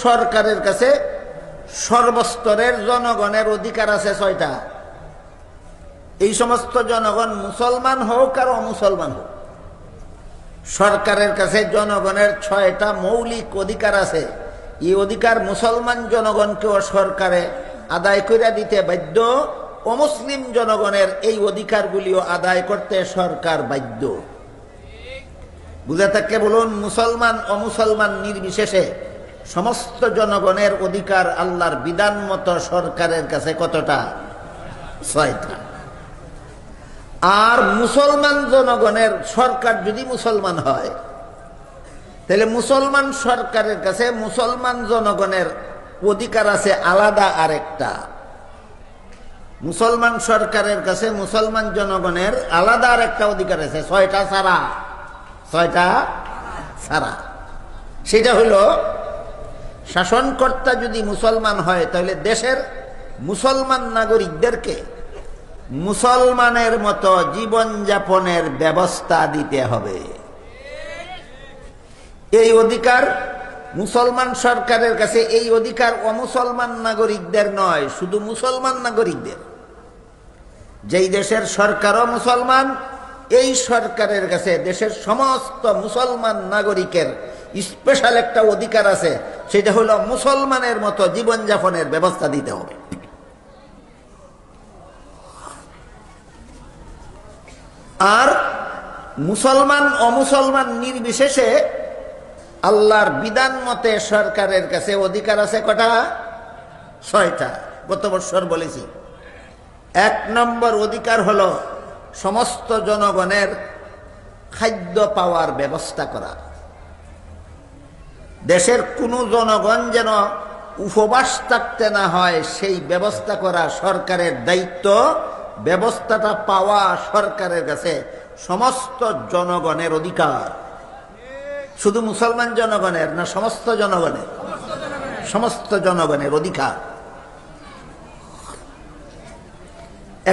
সরকারের কাছে সর্বস্তরের জনগণের অধিকার আছে 6টা। এই সমস্ত জনগণ মুসলমান হোক আর অমুসলমান হোক, সরকারের কাছে জনগণের 6টা মৌলিক অধিকার আছে। এই অধিকার মুসলমান জনগণকেও সরকারে আদায় করে দিতে বাধ্য, অমুসলিম জনগণের এই অধিকারগুলিও আদায় করতে সরকার বাধ্য। বুঝে থাকলে বলুন, মুসলমান অমুসলমান নির্বিশেষে সমস্ত জনগণের অধিকার আল্লাহর বিধান মতো সরকারের কাছে কতটা? 6টা। আর মুসলমান জনগণের সরকার যদি মুসলমান হয়, তাহলে মুসলমান সরকারের কাছে মুসলমান জনগণের অধিকার আছে আলাদা আরেকটা। মুসলমান সরকারের কাছে মুসলমান জনগণের আলাদা আরেকটা অধিকার আছে 6টা ছাড়া। 6টা ছাড়া। সেটা হলো, শাসনকর্তা যদি মুসলমান হয় তাহলে দেশের মুসলমান নাগরিকদেরকে মুসলমানের মতো জীবনযাপনের ব্যবস্থা দিতে হবে। এই অধিকার মুসলমান সরকারের কাছে, এই অধিকার অমুসলমান নাগরিকদের নয়, শুধু মুসলমান নাগরিকদের। যেই দেশের সরকারও মুসলমান, এই সরকারের কাছে দেশের সমস্ত মুসলমান নাগরিকের স্পেশাল একটা অধিকার আছে, সেটা হলো মুসলমানের মতো জীবনযাপনের ব্যবস্থা দিতে হবে। আর মুসলমান অমুসলমান নির্বিশেষে আল্লাহর বিধান মতে সরকারের কাছে অধিকার আছে কটা? 6টা। গত বছর বলেছি। 1 নম্বর অধিকার হলো সমস্ত জনগণের খাদ্য পাওয়ার ব্যবস্থা করা। দেশের কোনো জনগণ যেন উপবাস থাকতে না হয়, সেই ব্যবস্থা করা সরকারের দায়িত্ব। ব্যবস্থাটা পাওয়া সরকারের কাছে সমস্ত জনগণের অধিকার। শুধু মুসলমান জনগণের না, সমস্ত জনগণের? সমস্ত জনগণের অধিকার।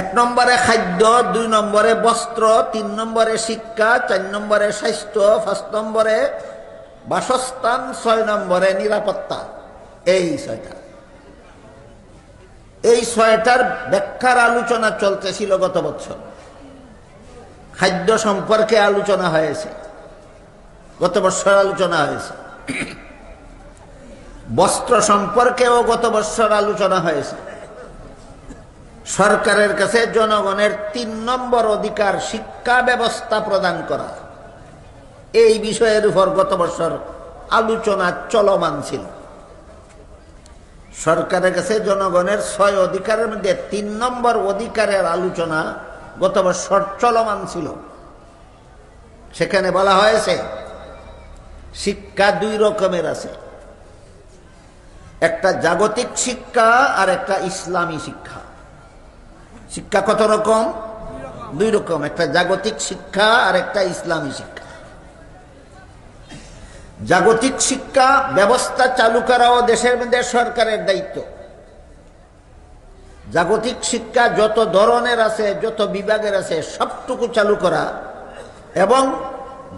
1 নম্বরে খাদ্য, 2 নম্বরে বস্ত্র, 3 নম্বরে শিক্ষা, 4 নম্বরে স্বাস্থ্য, 5 নম্বরে বাসস্থান, 6 নম্বরে নিরাপত্তা। এই 6টা। এই 6টার ব্যাখ্যার আলোচনা চলতেছিল গত বছর। খাদ্য সম্পর্কে আলোচনা হয়েছে, গত বছর আলোচনা হয়েছে। বস্ত্র সম্পর্কেও গত বছর আলোচনা হয়েছে। সরকারের কাছে জনগণের 3 নম্বর অধিকার শিক্ষা ব্যবস্থা প্রদান করা। এই বিষয়ের উপর গত বছর আলোচনা চলমান ছিল। সরকারের কাছে জনগণের 6 অধিকারের মধ্যে 3 নম্বর অধিকারের আলোচনা গত বছর চলমান ছিল। সেখানে বলা হয়েছে শিক্ষা 2 রকমের আছে, একটা জাগতিক শিক্ষা আর একটা ইসলামী শিক্ষা। শিক্ষা কত রকম? 2 রকম, একটা জাগতিক শিক্ষা আর একটা ইসলামী শিক্ষা। জাগতিক শিক্ষা ব্যবস্থা চালু করাও দেশের মধ্যে সরকারের দায়িত্ব। জাগতিক শিক্ষা যত ধরনের আছে, যত বিভাগের আছে, সবটুকু চালু করা এবং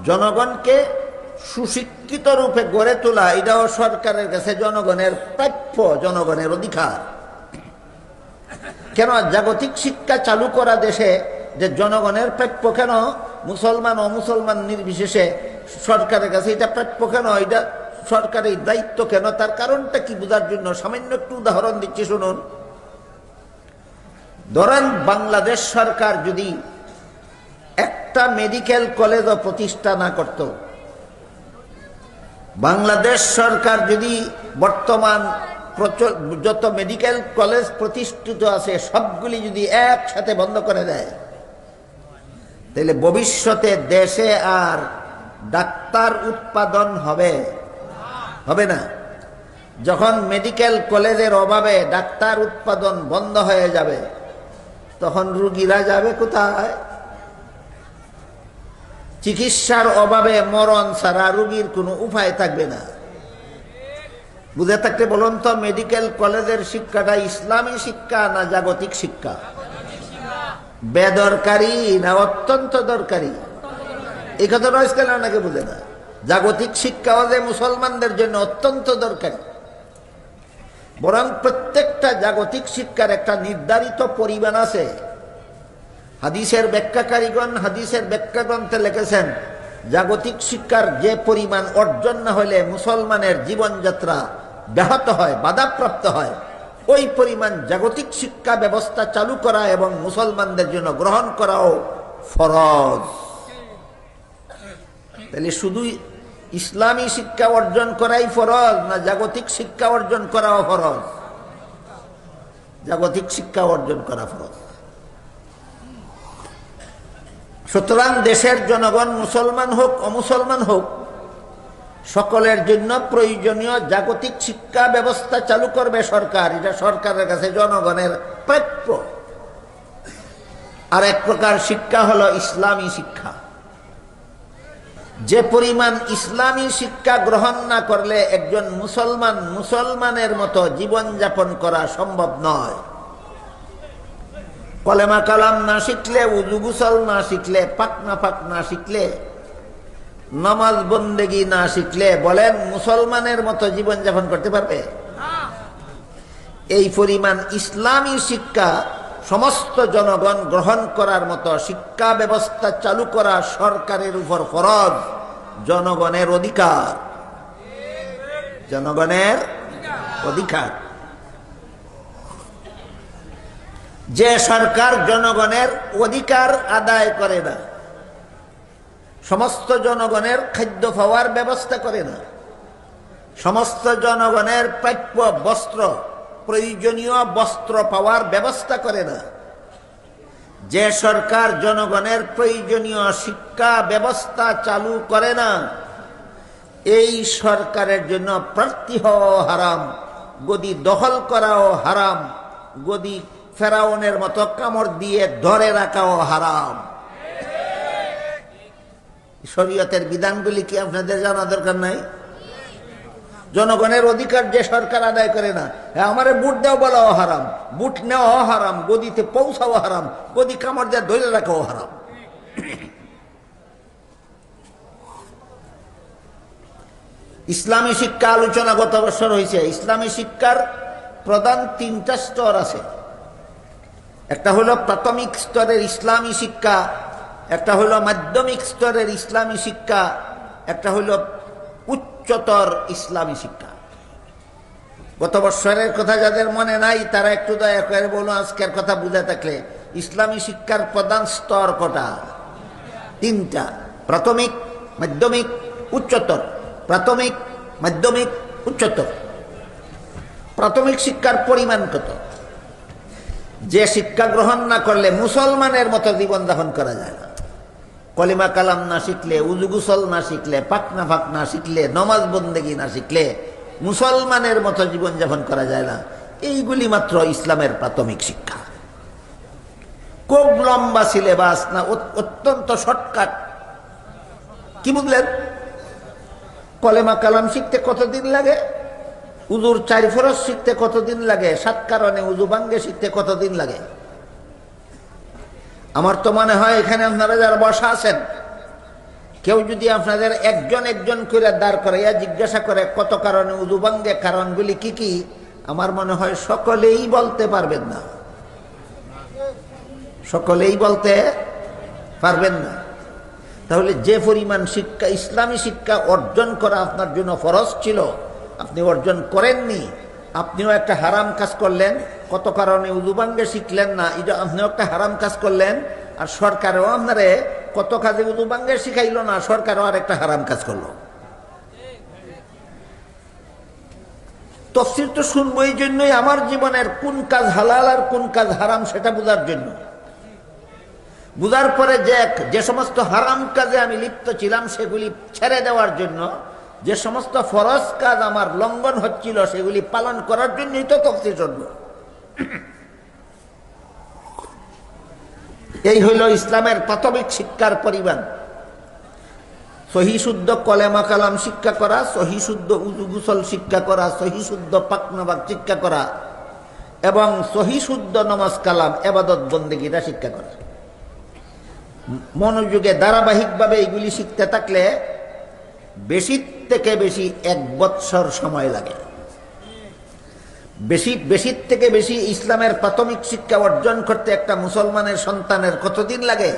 জনগণকে সুশিক্ষিত রূপে গড়ে তোলা, এটাও সরকারের কাছে জনগণের প্রাপ্য, জনগণের অধিকার। কেন জাগতিক শিক্ষা চালু করা দেশে যে জনগণের প্রাপ্য, কেন মুসলমান অমুসলমান নির্বিশেষে সরকারের কাছে এটা প্রাপ্য, কেন এটা সরকারের দায়িত্ব, কেন তার কারণটা কি বোঝার জন্য সামান্য একটু উদাহরণ দিচ্ছি, শুনুন। ধরেন বাংলাদেশ সরকার যদি একটা মেডিকেল কলেজও প্রতিষ্ঠা না করত, বাংলাদেশ সরকার যদি বর্তমান যত মেডিকেল কলেজ প্রতিষ্ঠিত আছে সবগুলি যদি একসাথে বন্ধ করে দেয়, তাহলে ভবিষ্যতে দেশে আর ডাক্তার উৎপাদন হবে না। যখন মেডিকেল কলেজের অভাবে ডাক্তার উৎপাদন বন্ধ হয়ে যাবে, তখন রোগীরা যাবে কোথায়? চিকিৎসার অভাবে মরণ ছাড়া রোগীর কোনো উপায় থাকবে না। বুঝে থাকতে বলুন তো, মেডিকেল কলেজের শিক্ষাটা ইসলামী শিক্ষা না জাগতিক শিক্ষা? বেদরকারি না অত্যন্ত দরকারি? এই কথাটা আজকাল অনেকে বুঝে না। জাগতিক শিক্ষাও যে মুসলমানদের জন্য অত্যন্ত দরকারি। বরং প্রত্যেকটা জাগতিক শিক্ষার একটা নির্ধারিত পরিমাণ আছে। হাদিসের ব্যাখ্যাকারীগণ হাদিসের ব্যাখ্যা গ্রন্থে লিখেছেন, জাগতিক শিক্ষার যে পরিমাণ অর্জন না হলে মুসলমানের জীবনযাত্রা ব্যাহত হয়, বাধাপ্রাপ্ত হয়, ওই পরিমাণ জাগতিক শিক্ষা ব্যবস্থা চালু করা এবং মুসলমানদের জন্য গ্রহণ করাও ফরজ। তাহলে শুধু ইসলামী শিক্ষা অর্জন করাই ফরজ, না জাগতিক শিক্ষা অর্জন করাও ফরজ? জাগতিক শিক্ষা অর্জন করা ফরজ। সুতরাং দেশের জনগণ মুসলমান হোক অমুসলমান হোক, সকলের জন্য প্রয়োজনীয় জাগতিক শিক্ষা ব্যবস্থা চালু করবে সরকার। এটা সরকারের কাছে জনগণের প্রাপ্য। আর এক প্রকার শিক্ষা হলো ইসলামী শিক্ষা। যে পরিমাণ ইসলামী শিক্ষা গ্রহণ না করলে একজন মুসলমানের মতো জীবনযাপন করা সম্ভব নয়। কলেমা কালাম না শিখলে, উযু গোসল না শিখলে, পাক না শিখলে, নামাজ বন্দেগী না শিখলে, বলেন মুসলমানের মতো জীবনযাপন করতে পারবে? এই পরিমাণ ইসলামী শিক্ষা সমস্ত জনগণ গ্রহণ করার মতো শিক্ষা ব্যবস্থা চালু করা সরকারের উপর ফরজ, জনগণের অধিকার। জনগণের অধিকার। যে সরকার জনগণের অধিকার আদায় করে না, সমস্ত জনগণের খাদ্য পাওয়ার ব্যবস্থা করে না, সমস্ত জনগণের প্রাপ্য বস্ত্র, প্রয়োজনীয় বস্ত্র পাওয়ার ব্যবস্থা করে না, যে সরকার জনগণের প্রয়োজনীয় শিক্ষা ব্যবস্থা চালু করে না, এই সরকারের জন্য প্রার্থী হওয়া হারাম, গদি দখল করাও হারাম, গদি ফেরাউনের মতো কামড় দিয়ে ধরে রাখাও হারাম। শরীয়তের বিধানগুলি কি আপনাদের জানা দরকার নাই? জনগণের অধিকার যে সরকার আদায় করে না, আমারে বুট দেওয়া বলাও হারাম, বুট নেওয়াও হারাম, গদিতে পৌঁছাও হারাম, গদি কামড় দিয়ে ধরে রাখাও হারাম। ইসলামী শিক্ষা আলোচনা গত বছর হয়েছে। ইসলামী শিক্ষার প্রধান তিনটা স্তর আছে। একটা হলো প্রাথমিক স্তরের ইসলামী শিক্ষা, একটা হলো মাধ্যমিক স্তরের ইসলামী শিক্ষা, একটা হলো উচ্চতর ইসলামী শিক্ষা। গত বছরের কথা যাদের মনে নাই তারা একটু দয়া করে বলো, আজকের কথা বুঝে থাকলে। ইসলামী শিক্ষার প্রধান স্তর কটা? তিনটা। প্রাথমিক, মাধ্যমিক, উচ্চতর। প্রাথমিক, মাধ্যমিক, উচ্চতর। প্রাথমিক শিক্ষার পরিমাণ কত? যে শিক্ষা গ্রহণ না করলে মুসলমানের মতো জীবনযাপন করা যায় না। কলিমা কালাম না শিখলে, উযু গোসল না শিখলে, পাক না শিখলে, নমাজ বন্দেগী না শিখলে মুসলমানের মতো জীবনযাপন করা যায় না। এইগুলি মাত্র ইসলামের প্রাথমিক শিক্ষা। খুব লম্বা সিলেবাস না, অত্যন্ত শর্টকাট। কি বুঝলেন? কলেমা কালাম শিখতে কতদিন লাগে? উযুর 4 ফরজ শিখতে কতদিন লাগে? 7 কারণে উযু ভাঙ্গে শিখতে কতদিন লাগে? আমার তো মনে হয় এখানে আপনারা যারা বসা আছেন, কেউ যদি আপনাদের একজন করে দাঁড় করাইয়া জিজ্ঞাসা করে কত কারণে উযু ভাঙ্গে, কারণগুলি কি কি, আমার মনে হয় সকলেই বলতে পারবেন না। সকলেই বলতে পারবেন না। তাহলে যে পরিমাণ শিক্ষা, ইসলামী শিক্ষা অর্জন করা আপনার জন্য ফরজ ছিল, আপনি অর্জন করেননি। আপনিও একটা হারাম কাজ করলেন। কত কারণে উযু ভাঙ্গে শিখলেন না, এটা আপনিও একটা হারাম কাজ করলেন। আর সরকারও আপনারে কত কাজে উযু ভাঙ্গে শিখাইল না, সরকারও আর একটা হারাম কাজ করলো। তাফসীর তো শুনবো এই জন্যই, আমার জীবনের কোন কাজ হালাল আর কোন কাজ হারাম সেটা বোঝার জন্য। বুঝার পরে যে সমস্ত হারাম কাজে আমি লিপ্ত ছিলাম সেগুলি ছেড়ে দেওয়ার জন্য, যে সমস্ত ফরজ কাজ আমার লঙ্ঘন হচ্ছিল সেগুলি পালন করার জন্যই তো তাফসীর শুনবো। এই হইল ইসলামের প্রাথমিক শিক্ষার পরিমাণ। সহি শুদ্ধ কলেমা কালাম শিক্ষা করা, সহি শুদ্ধ উযু গোসল শিক্ষা করা, সহি শুদ্ধ পাক নামাজ শিক্ষা করা এবং সহি শুদ্ধ নামাজ কালাম ইবাদত বন্দেগীরা শিক্ষা করা। মনোযোগে ধারাবাহিকভাবে এইগুলি শিখতে থাকলে বেশি থেকে বেশি 1 বৎসর সময় লাগে। বেশির থেকে বেশি ইসলামের প্রাথমিক শিক্ষা অর্জন করতে একটা মুসলমানের সন্তানের কতদিন লাগে?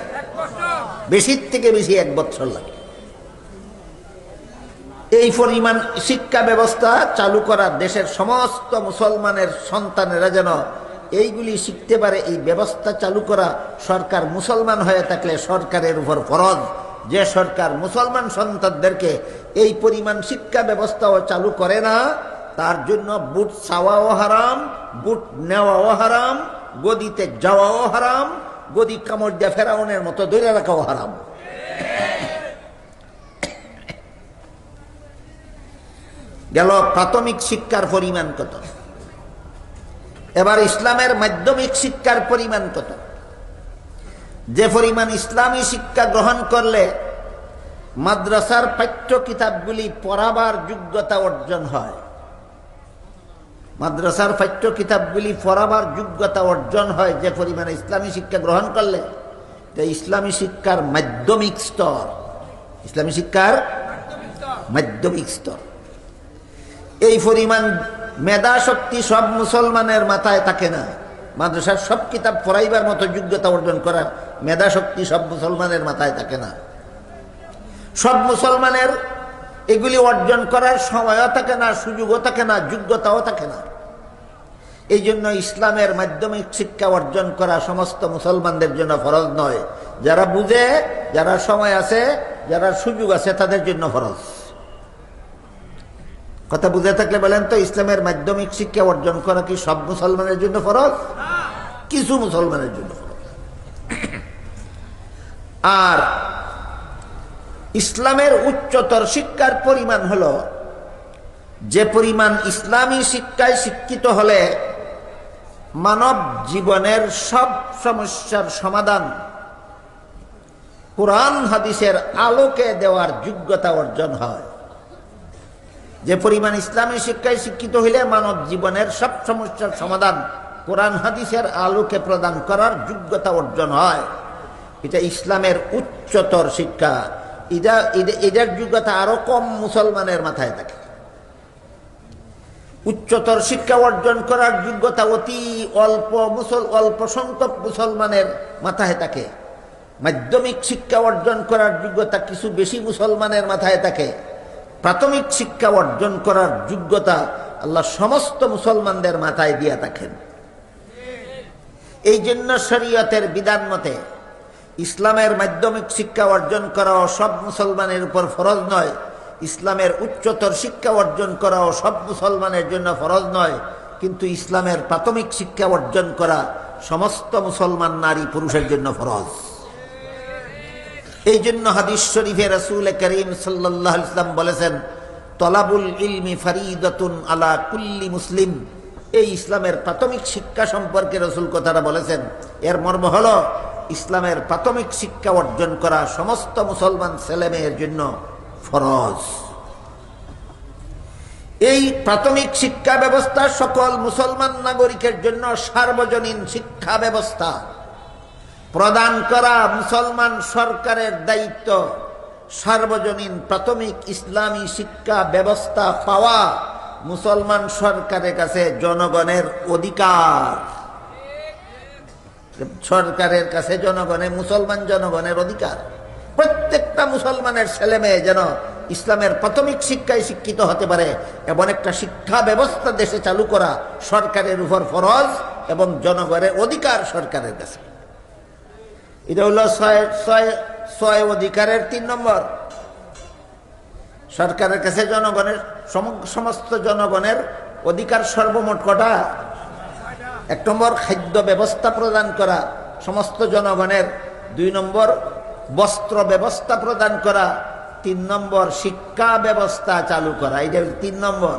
বেশির থেকে বেশি 1 বছর লাগে। এই পরিমাণ শিক্ষা ব্যবস্থা চালু করার দেশের সমস্ত মুসলমানের সন্তানেরা যেন এইগুলি শিখতে পারে, এই ব্যবস্থা চালু করা সরকার মুসলমান হয়ে থাকলে সরকারের উপর ফরজ। যে সরকার মুসলমান সন্তানদেরকে এই পরিমাণ শিক্ষা ব্যবস্থাও চালু করে না, তার জন্য বুট চাওয়াও হারাম, বুট নেওয়াও হারাম, গদিতে যাওয়াও হারাম, গদি কামড় দিয়ে ফেরাউনের মতো ধরে রাখাও হারাম। গেল প্রাথমিক শিক্ষার পরিমাণ কত। এবার ইসলামের মাধ্যমিক শিক্ষার পরিমাণ কত। যে পরিমাণ ইসলামী শিক্ষা গ্রহণ করলে মাদ্রাসার পাঠ্য কিতাবগুলি পড়াবার যোগ্যতা অর্জন হয়, মাদ্রাসার পাঠ্য কিতাবগুলি পড়াবার যোগ্যতা অর্জন হয় যে পরিমাণে ইসলামী শিক্ষা গ্রহণ করলে, তো ইসলামী শিক্ষার মাধ্যমিক স্তর, ইসলামী শিক্ষার মাধ্যমিক স্তর, এই পরিমাণ মেধা শক্তি সব মুসলমানের মাথায় থাকে না। মাদ্রাসার সব কিতাব পড়াইবার মতো যোগ্যতা অর্জন করার মেধা শক্তি সব মুসলমানের মাথায় থাকে না। সব মুসলমানের এগুলি অর্জন করার সময়ও থাকে না, সুযোগও থাকে না, যোগ্যতাও থাকে না। এই জন্য ইসলামের মাধ্যমিক শিক্ষা অর্জন করা সমস্ত মুসলমানদের জন্য ফরজ নয়। যারা বুঝে, যারা সময় আছে, যারা সুযোগ আছে, তাদের জন্য ফরজ। কথা বুঝে থাকলে বলেন তো, ইসলামের মাধ্যমিক শিক্ষা অর্জন করা কি সব মুসলমানের জন্য ফরজ? কিছু মুসলমানের জন্য ফরজ। আর ইসলামের উচ্চতর শিক্ষার পরিমাণ হলো যে পরিমাণ ইসলামী শিক্ষায় শিক্ষিত হলে মানব জীবনের সব সমস্যার সমাধান কোরআন হাদিসের আলোকে দেওয়ার যোগ্যতা অর্জন হয়। যে পরিমাণ ইসলামী শিক্ষায় শিক্ষিত হইলে মানব জীবনের সব সমস্যার সমাধান কোরআন হাদিসের আলোকে প্রদান করার যোগ্যতা অর্জন হয়, এটা ইসলামের উচ্চতর শিক্ষা। এটার যোগ্যতা আরো কম মুসলমানের মাথায় থাকে। উচ্চতর শিক্ষা অর্জন করার যোগ্যতা অতি অল্প সংখ্যক মুসলমানের মাথায় থাকে। মাধ্যমিক শিক্ষা অর্জন করার যোগ্যতা কিছু বেশি মুসলমানের মাথায় থাকে। প্রাথমিক শিক্ষা অর্জন করার যোগ্যতা আল্লাহ সমস্ত মুসলমানদের মাথায় দিয়া থাকেন। এই জন্য শরীয়তের বিধান মতে ইসলামের মাধ্যমিক শিক্ষা অর্জন করাও সব মুসলমানের উপর ফরজ নয়, ইসলামের উচ্চতর শিক্ষা অর্জন করাও সব মুসলমানের জন্য ফরজ নয়, কিন্তু ইসলামের প্রাথমিক শিক্ষা অর্জন করা সমস্ত মুসলমান নারী পুরুষের জন্য ফরজ। এই জন্য হাদিস শরীফে রাসূল করিম সাল্লাল্লাহু আলাইহি ওয়াসাল্লাম বলেছেন, তলাবুল ইলমি ফারিদাতুন আলা কুল্লি মুসলিম। এই ইসলামের প্রাথমিক শিক্ষা সম্পর্কে রাসূল কথাটা বলেছেন, এর মর্ম হলো ইসলামের প্রাথমিক শিক্ষা অর্জন করা সমস্ত মুসলমান ছেলেমেয়ের জন্য ফরজ। এই প্রাথমিক শিক্ষা ব্যবস্থা সকল মুসলমান নাগরিকের জন্য সার্বজনীন শিক্ষা ব্যবস্থা প্রদান করা মুসলমান সরকারের দায়িত্ব। সার্বজনীন প্রাথমিক ইসলামী শিক্ষা ব্যবস্থা পাওয়া মুসলমান সরকারের কাছে জনগণের অধিকার। সরকারের কাছে মুসলমান জনগণের অধিকার। প্রত্যেকটা মুসলমানের ছেলে মেয়ে যেন ইসলামের প্রাথমিক শিক্ষায় শিক্ষিত হতে পারে এমন একটা শিক্ষা ব্যবস্থা দেশে চালু করা সরকারের উপর ফরজ এবং জনগণের অধিকার সরকারের কাছে। এটা হলো ছয় অধিকারের 3 নম্বর। সরকারের কাছে জনগণের সমস্ত জনগণের অধিকার সর্বমোট কটা? 1 নম্বর খাদ্য ব্যবস্থা প্রদান করা সমস্ত জনগণের, 2 নম্বর বস্ত্র ব্যবস্থা প্রদান করা, 3 নম্বর শিক্ষা ব্যবস্থা চালু করা। এটা 3 নম্বর।